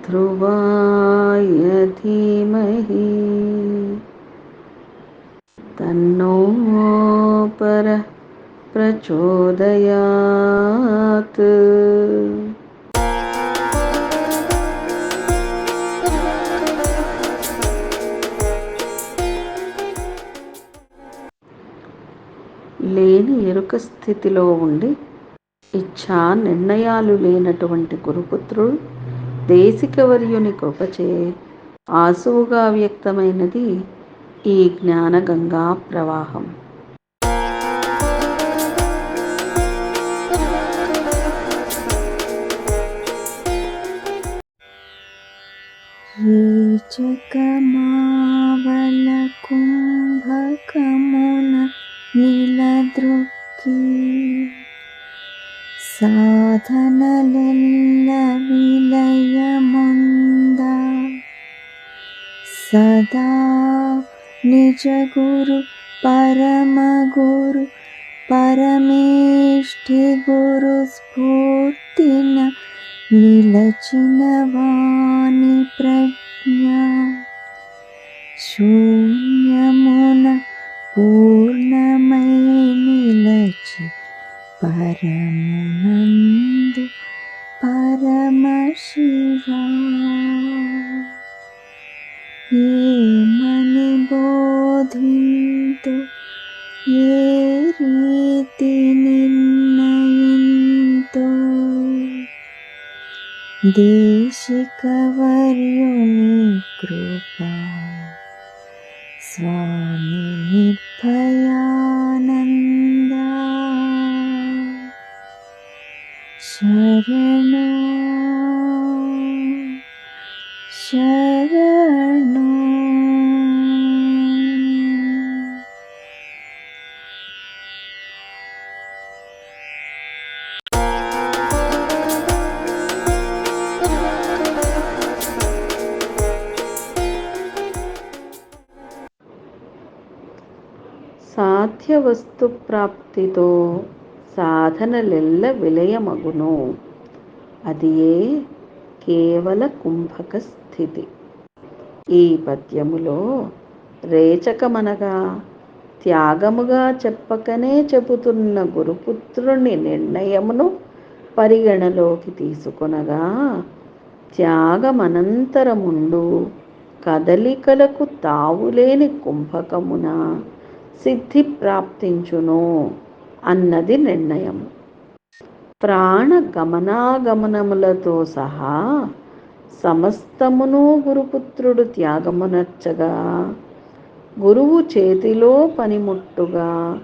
ध्रुवाय धीमहि तन्नो परः प्रचोदयात्। లేని ఎరుక స్థితిలో ఉండి ఇచ్ఛా నిర్ణయాలు లేనటువంటి గురుపుత్రుడు దేశికవర్యుని కృపచే ఆసువుగా వ్యక్తమైనది ఈ జ్ఞానగంగా ప్రవాహం. రేచకమావల కుంభకమున నిలద్రొక్కి సాధనలెల్ల విలయముంద సదా నిజ గురు పరమగురు పరమేష్ఠి గురు స్ఫూర్తిన నిలచిన వాని ప్రజ్ఞ శూన్యమున పూర్ణమై నిలచి పరమునందు పరమశివా ఏమని బోధింతు ఏ రీతి నిర్ణయింతు దేశికవర్యుని కృపా స్వామి నిర్భయానంద శరణు శరణు. సాధ్య వస్తు ప్రాప్తితో సాధనలెల్ల విలయమగును. అది ఏ కేవల కుంభక స్థితి. ఈ పద్యములో రేచకమనగా త్యాగముగా చెప్పకనే చెబుతున్న గురుపుత్రుని నిర్ణయమును పరిగణలోకి తీసుకొనగా త్యాగమనంతరముండు కదలికలకు తావులేని కుంభకమున సిద్ధి ప్రాప్తించును అన్నది నిర్ణయం. ప్రాణ గమనాగమనములతో సహా సమస్తమును గురుపుత్రుడు త్యాగమునర్చగా గురువు చేతిలో పనిముట్టుగా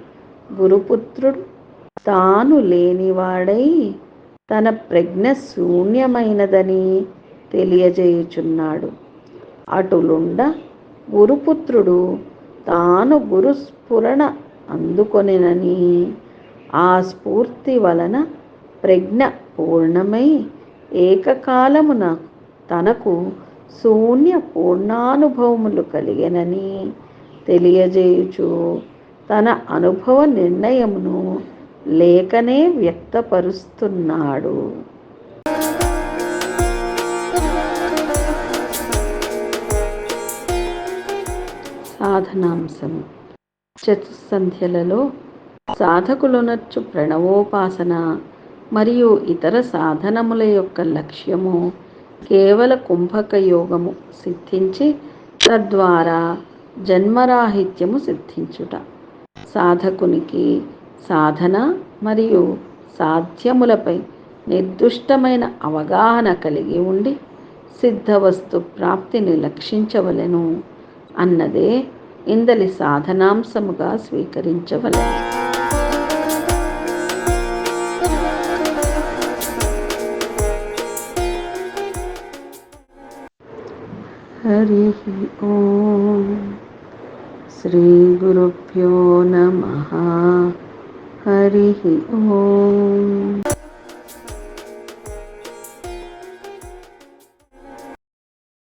గురుపుత్రుడు తాను లేనివాడై తన ప్రజ్ఞ శూన్యమైనదని తెలియజేయుచున్నాడు. అటులుండ గురుపుత్రుడు తాను గురుస్ఫురణ అందుకొనెనని ఆ స్ఫూర్తి వలన ప్రజ్ఞ పూర్ణమై ఏకకాలమున తనకు శూన్య పూర్ణానుభవములు కలిగెనని తెలియజేయుచు తన అనుభవ నిర్ణయమును లేఖనే వ్యక్తపరుస్తున్నాడు. సాధనాంశం. చతుస్సంధ్యలలో సాధకులొనర్చు ప్రణవోపాసన మరియు ఇతర సాధనముల యొక్క లక్ష్యము కేవల కుంభక యోగము సిద్ధించి తద్వారా జన్మరాహిత్యము సిద్ధించుట. సాధకునికి సాధన మరియు సాధ్యములపై నిర్దుష్టమైన అవగాహన కలిగి ఉండి సిద్ధవస్తు ప్రాప్తిని లక్షించవలెను అన్నదే ఇందలి సాధనాంశముగా స్వీకరించవలెను. హరి ఓం. శ్రీ గురుభ్యో నమః. హరి ఓం.